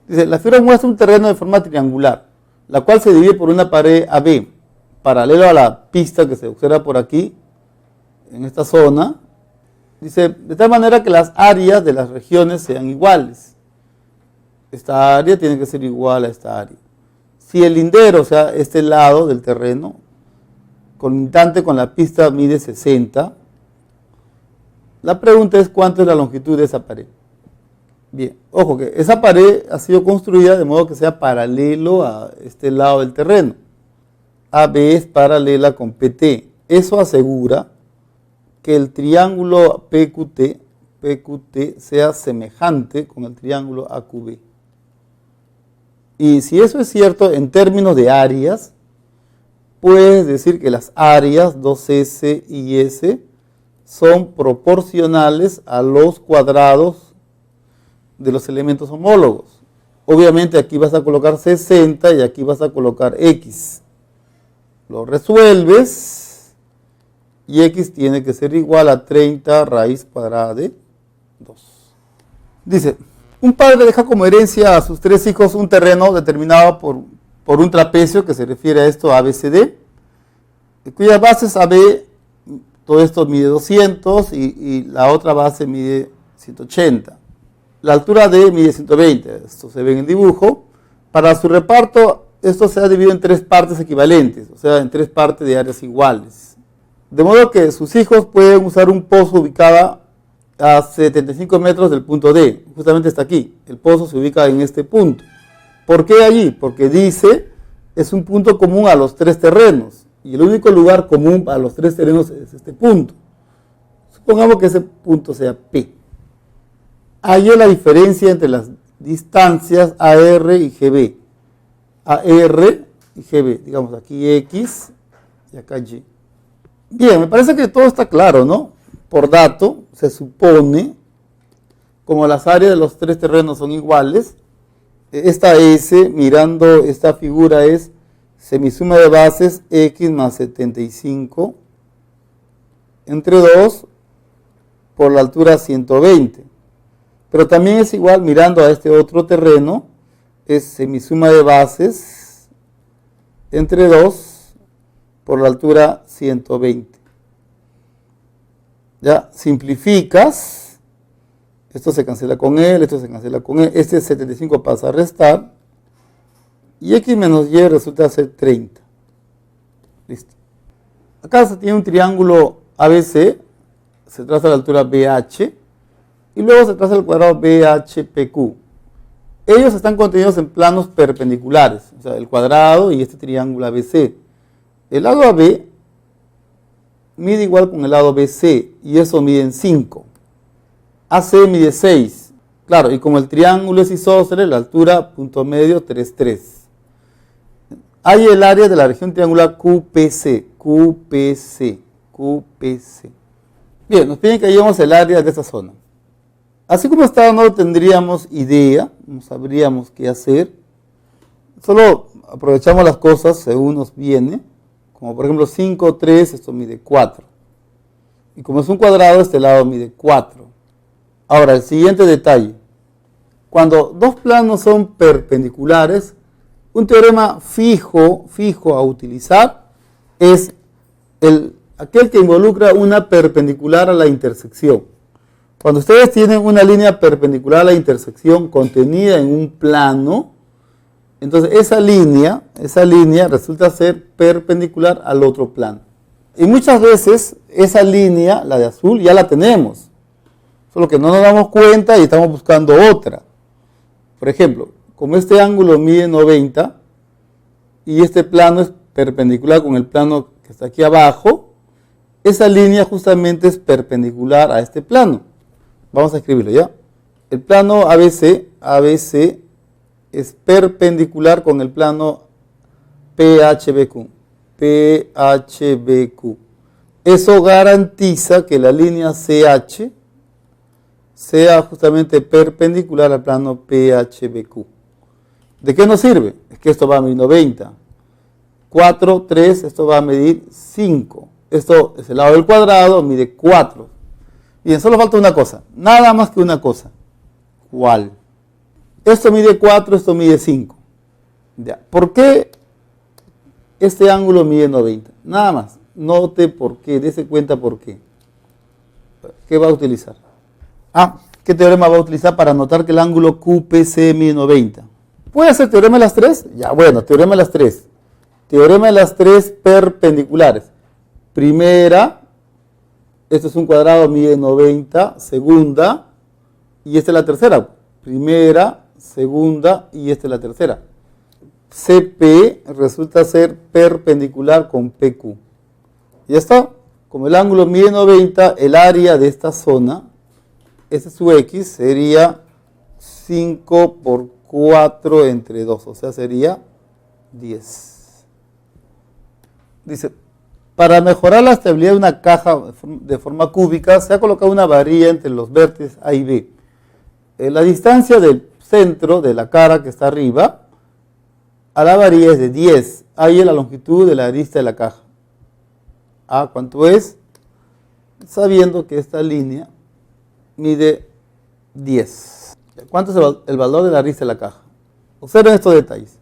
Dice, la figura muestra un terreno de forma triangular, la cual se divide por una pared AB, paralelo a la pista que se observa por aquí, en esta zona. Dice, de tal manera que las áreas de las regiones sean iguales. Esta área tiene que ser igual a esta área. Si el lindero, o sea, este lado del terreno, colindante con la pista mide 60, la pregunta es cuánto es la longitud de esa pared. Bien, ojo que esa pared ha sido construida de modo que sea paralelo a este lado del terreno. AB es paralela con PT. Eso asegura que el triángulo PQT sea semejante con el triángulo AQB. Y si eso es cierto en términos de áreas, puedes decir que las áreas 2S y S son proporcionales a los cuadrados de los elementos homólogos. Obviamente aquí vas a colocar 60 y aquí vas a colocar X. Lo resuelves y X tiene que ser igual a 30 raíz cuadrada de 2. Dice, un padre deja como herencia a sus 3 hijos un terreno determinado por un trapecio, que se refiere a esto ABCD, cuyas bases AB, todo esto mide 200 y la otra base mide 180. La altura D mide 120, esto se ve en el dibujo. Para su reparto, esto se ha dividido en 3 partes equivalentes, o sea, en 3 partes de áreas iguales. De modo que sus hijos pueden usar un pozo ubicado a 75 metros del punto D, justamente está aquí. El pozo se ubica en este punto. ¿Por qué allí? Porque dice, es un punto común a los 3 terrenos, y el único lugar común a los 3 terrenos es este punto. Supongamos que ese punto sea P. Hay la diferencia entre las distancias AR y GB. AR y GB, digamos aquí X y acá Y. Bien, me parece que todo está claro, ¿no? Por dato, se supone, como las áreas de los 3 terrenos son iguales, esta S, mirando esta figura, es semisuma de bases X más 75 entre 2 por la altura 120. Pero también es igual, mirando a este otro terreno, es semisuma de bases entre 2 por la altura 120. Ya, simplificas, esto se cancela con él, esto se cancela con él, este 75 pasa a restar, y X menos Y resulta ser 30. Listo. Acá se tiene un triángulo ABC, se traza la altura BH, y luego se traza el cuadrado BHPQ. Ellos están contenidos en planos perpendiculares, o sea, el cuadrado y este triángulo ABC. El lado AB mide igual con el lado BC, y eso mide en 5. AC mide 6. Claro, y como el triángulo es isósceles, la altura punto medio 3, 3. Hay el área de la región triangular QPC. Bien, nos piden que hallemos el área de esta zona. Así como está, no tendríamos idea, no sabríamos qué hacer. Solo aprovechamos las cosas según nos viene. Como por ejemplo 5, 3, esto mide 4. Y como es un cuadrado, este lado mide 4. Ahora, el siguiente detalle. Cuando 2 planos son perpendiculares, un teorema fijo a utilizar es aquel que involucra una perpendicular a la intersección. Cuando ustedes tienen una línea perpendicular a la intersección contenida en un plano, entonces esa línea resulta ser perpendicular al otro plano. Y muchas veces esa línea, la de azul, ya la tenemos. Solo que no nos damos cuenta y estamos buscando otra. Por ejemplo, como este ángulo mide 90 y este plano es perpendicular con el plano que está aquí abajo, esa línea justamente es perpendicular a este plano. Vamos a escribirlo ya. El plano ABC es perpendicular con el plano PHBQ. Eso garantiza que la línea CH sea justamente perpendicular al plano PHBQ. ¿De qué nos sirve? Es que esto va a medir 90. 4, 3, esto va a medir 5. Esto es el lado del cuadrado, mide 4. Bien, solo falta una cosa, nada más que una cosa. ¿Cuál? Esto mide 4, esto mide 5. Ya. ¿Por qué este ángulo mide 90? Nada más. Note por qué, dése cuenta por qué. ¿Qué va a utilizar? ¿Qué teorema va a utilizar para notar que el ángulo QPC mide 90? ¿Puede ser teorema de las tres? Ya, bueno, teorema de las tres. Teorema de las tres perpendiculares. Primera, esto es un cuadrado, mide 90. Segunda, y esta es la tercera. Primera, segunda, y esta es la tercera. CP resulta ser perpendicular con PQ. Ya está. Como el ángulo mide 90, el área de esta zona, ese es su X, sería 5 por 4 entre 2, o sea, sería 10. Dice, para mejorar la estabilidad de una caja de forma cúbica, se ha colocado una varilla entre los vértices A y B. La distancia del centro de la cara que está arriba a la varilla es de 10. Ahí es la longitud de la arista de la caja. ¿Cuánto es? Sabiendo que esta línea mide 10. ¿Cuánto es el valor de la arista de la caja? Observen estos detalles.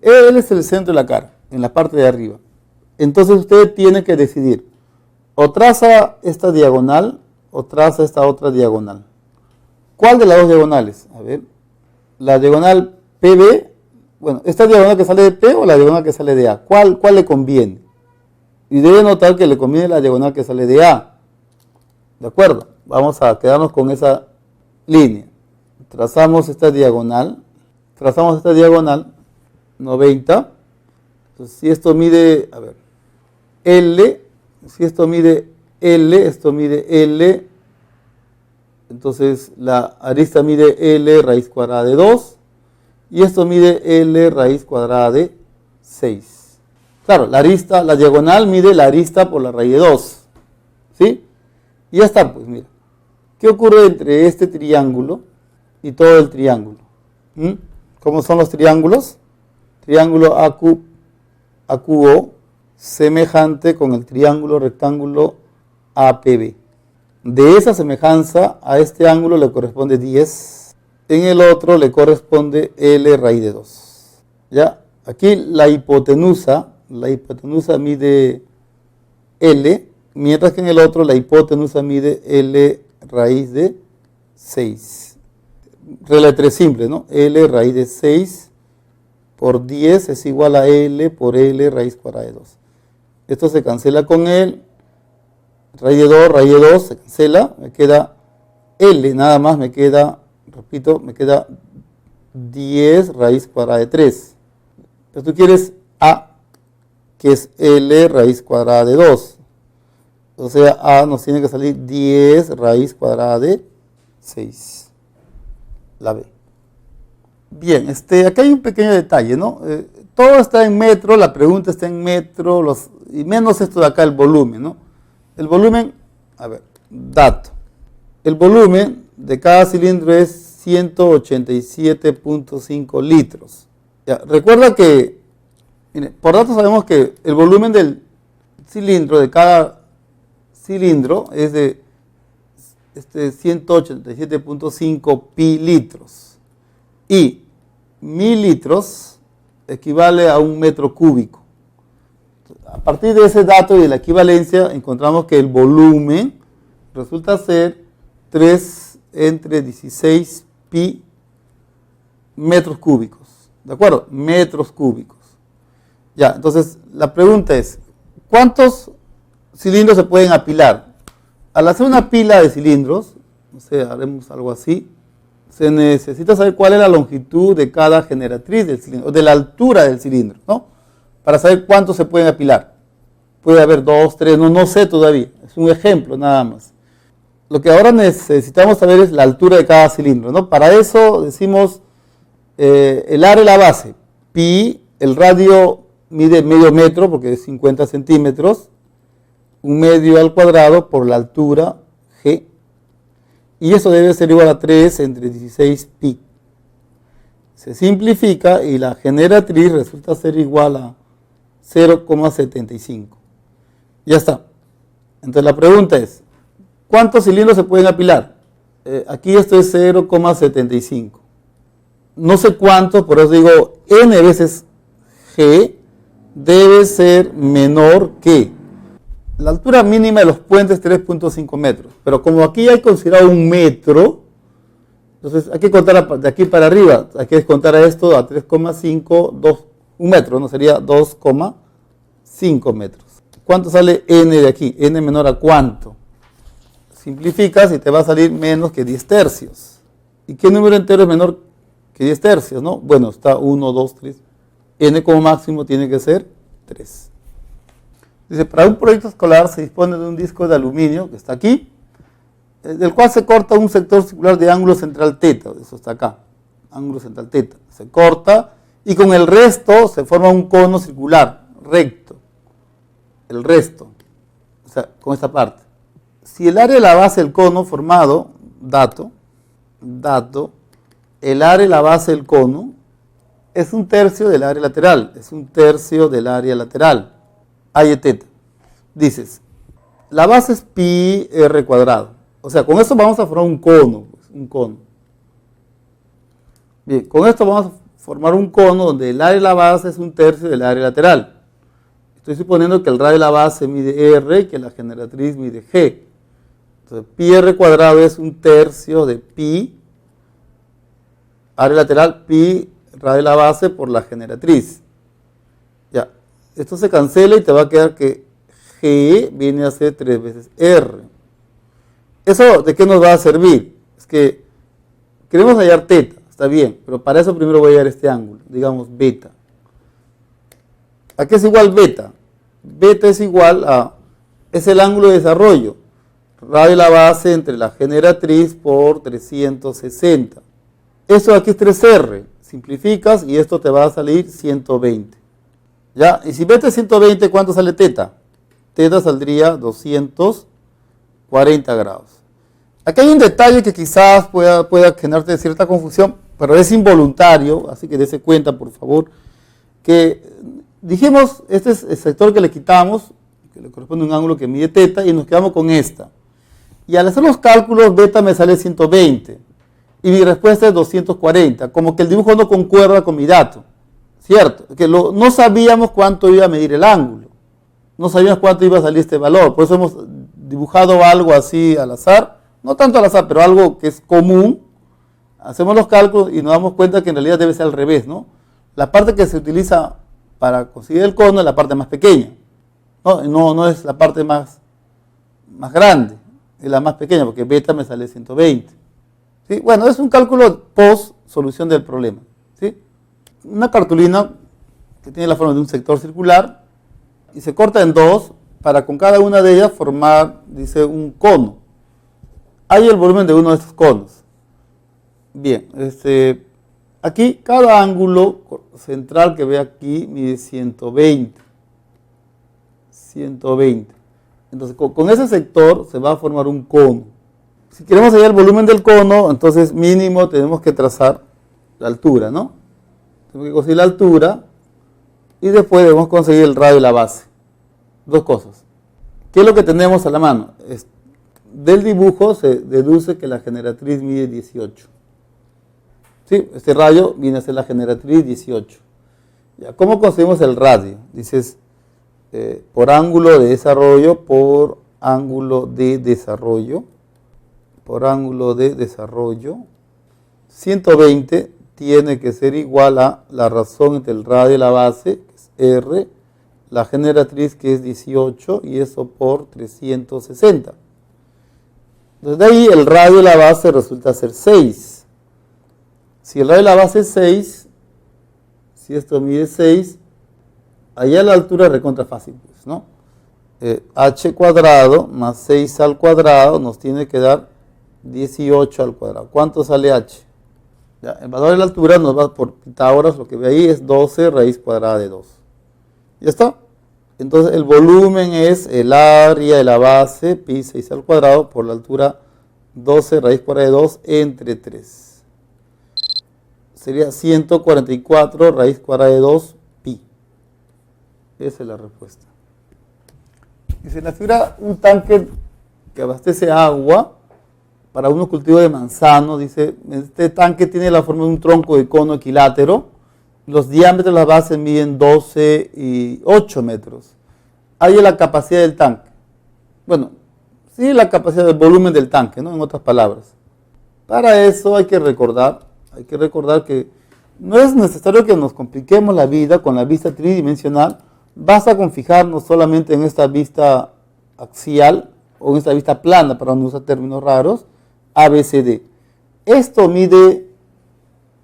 Él es el centro de la cara, en la parte de arriba. Entonces usted tiene que decidir, o traza esta diagonal, o traza esta otra diagonal. ¿Cuál de las dos diagonales? A ver, la diagonal PB, bueno, ¿esta diagonal que sale de P o la diagonal que sale de A? ¿Cuál le conviene? Y debe notar que le conviene la diagonal que sale de A. ¿De acuerdo? Vamos a quedarnos con esa línea. Trazamos esta diagonal. 90. Entonces, si esto mide, a ver, L, si esto mide L, esto mide L, entonces la arista mide L raíz cuadrada de 2, y esto mide L raíz cuadrada de 6. Claro, la diagonal mide la arista por la raíz de 2. ¿Sí? Y ya está, pues mira. ¿Qué ocurre entre este triángulo y todo el triángulo? ¿Cómo son los triángulos? Triángulo AQO semejante con el triángulo rectángulo APB. De esa semejanza a este ángulo le corresponde 10. En el otro le corresponde L raíz de 2. ¿Ya? Aquí la hipotenusa mide L, mientras que en el otro la hipotenusa mide L raíz de 6. Regla 3 simple, ¿no? L raíz de 6 por 10 es igual a L por L raíz cuadrada de 2. Esto se cancela con L, raíz de 2 se cancela, me queda L, nada más me queda 10 raíz cuadrada de 3. Pero tú quieres A, que es L raíz cuadrada de 2. O sea, A nos tiene que salir 10 raíz cuadrada de 6. La B. Bien, acá hay un pequeño detalle, ¿no? Todo está en metro, la pregunta está en metro, y menos esto de acá, el volumen, ¿no? El volumen, a ver, dato. El volumen de cada cilindro es 187.5 litros. Ya, recuerda que, mire, por dato sabemos que el volumen del cilindro, de cada cilindro, es de 187.5 pi litros. Y 1000 litros equivale a un metro cúbico. A partir de ese dato y de la equivalencia, encontramos que el volumen resulta ser 3 entre 16 pi metros cúbicos. ¿De acuerdo? Metros cúbicos. Ya, entonces la pregunta es, ¿cuántos cilindros se pueden apilar? Al hacer una pila de cilindros, no sé, haremos algo así, se necesita saber cuál es la longitud de cada generatriz del cilindro, o de la altura del cilindro, ¿no? Para saber cuántos se pueden apilar. Puede haber 2, 3, no sé todavía, es un ejemplo nada más. Lo que ahora necesitamos saber es la altura de cada cilindro, ¿no? Para eso decimos el área de la base, pi, el radio mide medio metro porque es 50 centímetros, un medio al cuadrado por la altura g, y eso debe ser igual a 3 entre 16 pi. Se simplifica y la generatriz resulta ser igual a 0,75. Ya está. Entonces la pregunta es, ¿cuántos cilindros se pueden apilar? Aquí esto es 0,75. no sé cuánto, por eso digo n veces g debe ser menor que la altura mínima de los puentes, 3.5 metros. Pero como aquí hay considerado 1 metro, entonces hay que contar de aquí para arriba. Hay que descontar a esto a 3,5, 1 metro, ¿no? Sería 2,5 metros. ¿Cuánto sale n de aquí? N menor a ¿cuánto? Simplificas y te va a salir menos que 10 tercios. ¿Y qué número entero es menor que 10 tercios, no? Bueno, está 1, 2, 3. N como máximo tiene que ser 3. Dice, para un proyecto escolar se dispone de un disco de aluminio, que está aquí, del cual se corta un sector circular de ángulo central θ, eso está acá, ángulo central θ. Se corta y con el resto se forma un cono circular, recto. El resto, o sea, con esta parte. Si el área de la base del cono formado, dato, el área de la base del cono es 1/3 del área lateral, es 1/3 del área lateral, A y θ. Dices, la base es pi r cuadrado, o sea, con esto vamos a formar un cono, un cono. Bien, con esto vamos a formar un cono donde el área de la base es 1/3 del área lateral. Estoy suponiendo que el radio de la base mide r y que la generatriz mide g. Entonces, pi r cuadrado es 1/3 de pi, área lateral, pi, radio de la base por la generatriz. Ya, esto se cancela y te va a quedar que g viene a ser 3 veces r. ¿Eso de qué nos va a servir? Es que queremos hallar θ, está bien, pero para eso primero voy a hallar este ángulo, digamos beta. ¿A qué es igual beta? Beta es igual a, es el ángulo de desarrollo, radio de la base entre la generatriz por 360. Esto de aquí es 3R, simplificas y esto te va a salir 120. ¿Ya? Y si beta es 120, ¿cuánto sale θ? Θ saldría 240 grados. Aquí hay un detalle que quizás pueda generarte cierta confusión, pero es involuntario, así que dése cuenta, por favor, que dijimos, este es el sector que le quitamos, que le corresponde a un ángulo que mide θ, y nos quedamos con esta. Y al hacer los cálculos, beta me sale 120, y mi respuesta es 240, como que el dibujo no concuerda con mi dato, ¿cierto? Que no sabíamos cuánto iba a medir el ángulo, no sabíamos cuánto iba a salir este valor, por eso hemos dibujado algo así al azar, no tanto al azar, pero algo que es común. Hacemos los cálculos y nos damos cuenta que en realidad debe ser al revés, ¿no? La parte que se utiliza para conseguir el cono es la parte más pequeña, no es la parte más grande, es la más pequeña, porque beta me sale 120. ¿Sí? Bueno, es un cálculo post solución del problema. ¿Sí? Una cartulina que tiene la forma de un sector circular y se corta en dos para con cada una de ellas formar, dice, un cono. Hay el volumen de uno de estos conos. Bien, aquí cada ángulo central que ve aquí mide 120. 120. Entonces con ese sector se va a formar un cono. Si queremos hallar el volumen del cono, entonces mínimo tenemos que trazar la altura, ¿no? Tenemos que conseguir la altura y después debemos conseguir el radio de la base. Dos cosas. ¿Qué es lo que tenemos a la mano? Del dibujo se deduce que la generatriz mide 18. ¿Sí? Este radio viene a ser la generatriz 18. ¿Ya? ¿Cómo conseguimos el radio? Dices, por ángulo de desarrollo, por ángulo de desarrollo, 120 tiene que ser igual a la razón entre el radio y la base, que es R, la generatriz que es 18 y eso por 360. Entonces de ahí el radio de la base resulta ser 6. Si el radio de la base es 6, si esto mide 6, allá la altura es recontra fácil, pues, ¿no? H cuadrado más 6 al cuadrado nos tiene que dar 18 al cuadrado. ¿Cuánto sale H? Ya, el valor de la altura nos va por Pitágoras, lo que ve ahí es 12 raíz cuadrada de 2. ¿Ya está? Entonces el volumen es el área de la base, pi 6 al cuadrado, por la altura 12 raíz cuadrada de 2 entre 3. Sería 144 raíz cuadrada de 2 pi. Esa es la respuesta. Y se le figura un tanque que abastece agua para unos cultivos de manzano, dice, este tanque tiene la forma de un tronco de cono equilátero, los diámetros de las bases miden 12 y 8 metros. Ahí es la capacidad del tanque. Bueno, sí, la capacidad del volumen del tanque, ¿no? En otras palabras. Para eso hay que recordar que no es necesario que nos compliquemos la vida con la vista tridimensional. Basta con fijarnos solamente en esta vista axial o en esta vista plana, para no usar términos raros, ABCD. Esto mide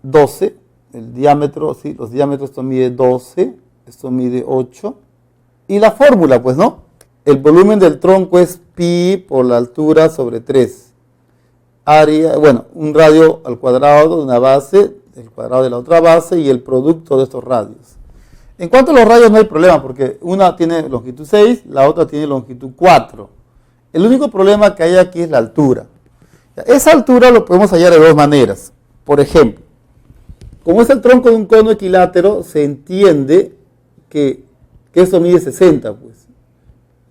12, el diámetro, sí, los diámetros, esto mide 12, esto mide 8. Y la fórmula, pues, ¿no? El volumen del tronco es pi por la altura sobre 3. Área, bueno, un radio al cuadrado de una base, el cuadrado de la otra base y el producto de estos radios. En cuanto a los radios no hay problema, porque una tiene longitud 6, la otra tiene longitud 4. El único problema que hay aquí es la altura. Esa altura lo podemos hallar de dos maneras. Por ejemplo, como es el tronco de un cono equilátero, se entiende que eso mide 60, pues.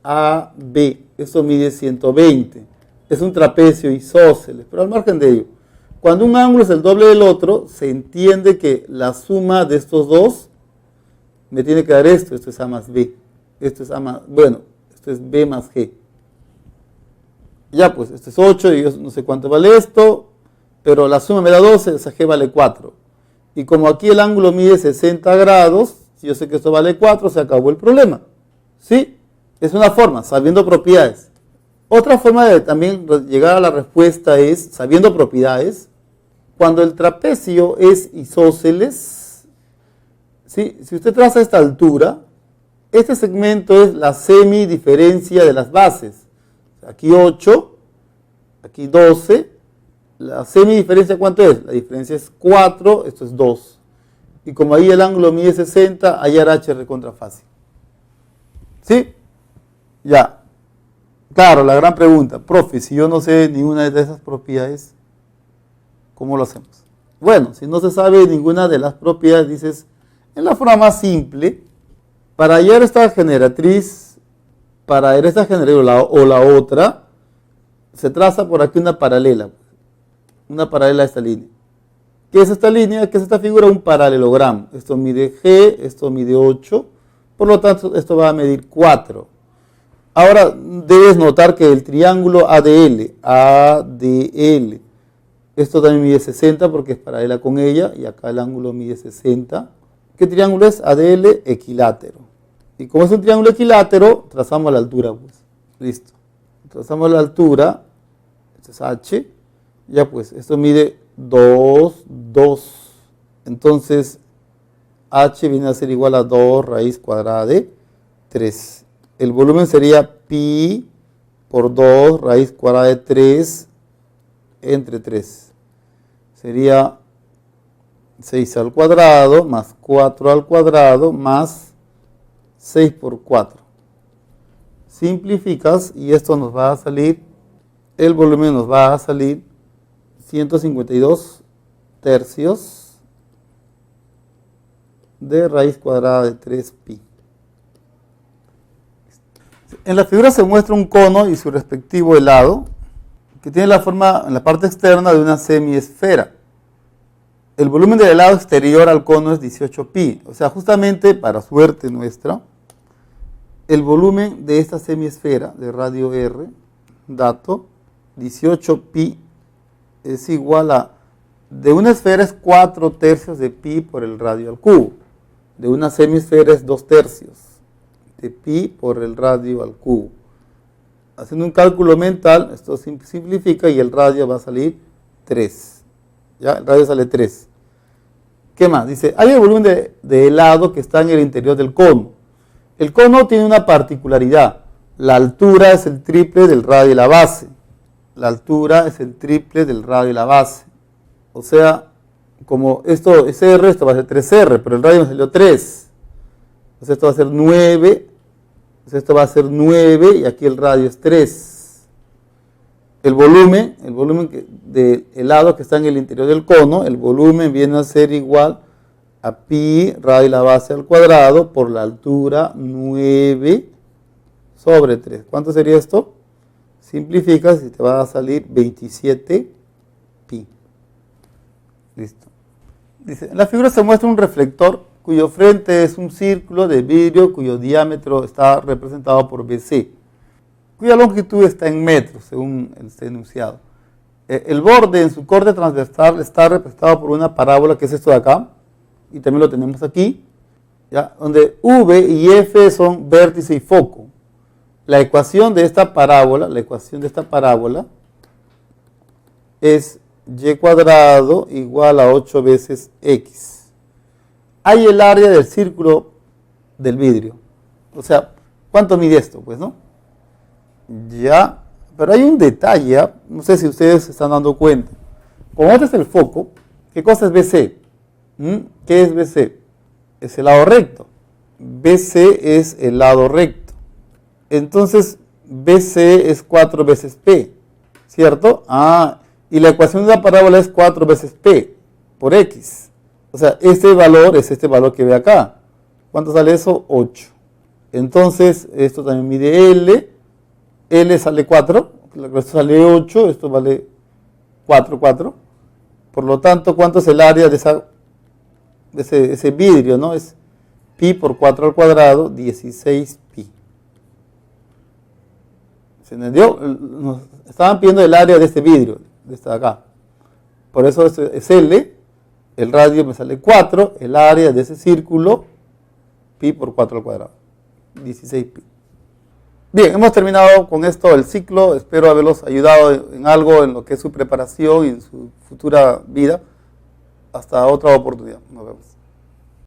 A, B, eso mide 120. Es un trapecio isósceles, pero al margen de ello, cuando un ángulo es el doble del otro, se entiende que la suma de estos dos me tiene que dar esto es A más B, esto es A más, bueno, esto es B más G. Ya pues, esto es 8 y yo no sé cuánto vale esto, pero la suma me da 12, esa G vale 4. Y como aquí el ángulo mide 60 grados, si yo sé que esto vale 4, se acabó el problema. ¿Sí? Es una forma, sabiendo propiedades. Otra forma de también llegar a la respuesta es, sabiendo propiedades, cuando el trapecio es isósceles, ¿sí? Si usted traza esta altura, este segmento es la semidiferencia de las bases. Aquí 8, aquí 12, la semidiferencia ¿cuánto es? La diferencia es 4, esto es 2. Y como ahí el ángulo mide 60, hallar H recontra fácil. ¿Sí? Ya. Claro, la gran pregunta, profe, si yo no sé ninguna de esas propiedades, ¿cómo lo hacemos? Bueno, si no se sabe ninguna de las propiedades, dices, en la forma más simple, para hallar esta generatriz, para hallar esta generatriz o la otra, se traza por aquí una paralela a esta línea. ¿Qué es esta línea? ¿Qué es esta figura? Un paralelogramo. Esto mide G, esto mide 8, por lo tanto esto va a medir 4. Ahora debes notar que el triángulo ADL, esto también mide 60 porque es paralela con ella y acá el ángulo mide 60. ¿Qué triángulo es? ADL equilátero. Y como es un triángulo equilátero, trazamos la altura, pues. Listo. Trazamos la altura, esto es H, ya pues, esto mide 2. Entonces, H viene a ser igual a 2 raíz cuadrada de 3. El volumen sería pi por 2 raíz cuadrada de 3 entre 3. Sería 6 al cuadrado más 4 al cuadrado más 6 por 4. Simplificas y esto nos va a salir, el volumen nos va a salir 152 tercios de raíz cuadrada de 3pi. En la figura se muestra un cono y su respectivo helado que tiene la forma en la parte externa de una semiesfera. El volumen del helado exterior al cono es 18pi, o sea, justamente para suerte nuestra, el volumen de esta semiesfera de radio R, dato, 18pi es igual a, de una esfera es 4 tercios de pi por el radio al cubo, de una semiesfera es 2 tercios de pi por el radio al cubo. Haciendo un cálculo mental, esto simplifica y el radio va a salir 3. ¿Ya? El radio sale 3. ¿Qué más? Dice, hay el volumen de helado que está en el interior del cono. El cono tiene una particularidad. La altura es el triple del radio de la base. La altura es el triple del radio de la base. O sea, como esto es R, esto va a ser 3R, pero el radio me salió 3. Entonces esto va a ser 9, entonces esto va a ser 9 y aquí el radio es 3. El volumen del helado que está en el interior del cono, el volumen viene a ser igual a pi radio de la base al cuadrado por la altura 9 sobre 3. ¿Cuánto sería esto? simplificas y te va a salir 27 pi. Listo. Dice, en la figura se muestra un reflector cuyo frente es un círculo de vidrio cuyo diámetro está representado por BC, cuya longitud está en metros, según este enunciado. El borde en su corte transversal está representado por una parábola, que es esto de acá, y también lo tenemos aquí, ¿ya? Donde V y F son vértice y foco. La ecuación de esta parábola es y cuadrado igual a 8 veces x. Hay el área del círculo del vidrio. O sea, ¿cuánto mide esto? Pues, ¿no? Ya, pero hay un detalle, no sé si ustedes se están dando cuenta. Como este es el foco, ¿qué cosa es BC? ¿Qué es BC? Es el lado recto. BC es el lado recto. Entonces, BC es 4 veces P, ¿cierto? Y la ecuación de la parábola es 4 veces P por X. O sea, este valor es este valor que ve acá. ¿Cuánto sale eso? 8. Entonces, esto también mide L. L sale 4, esto sale 8, esto vale 4. Por lo tanto, ¿cuánto es el área de ese vidrio? ¿No? Es pi por 4 al cuadrado, 16 pi. ¿Se entendió? Nos estaban pidiendo el área de este vidrio, de esta de acá. Por eso es L, el radio me sale 4, el área de ese círculo, pi por 4 al cuadrado, 16 pi. Bien, hemos terminado con esto el ciclo. Espero haberlos ayudado en algo en lo que es su preparación y en su futura vida. Hasta otra oportunidad. Nos vemos.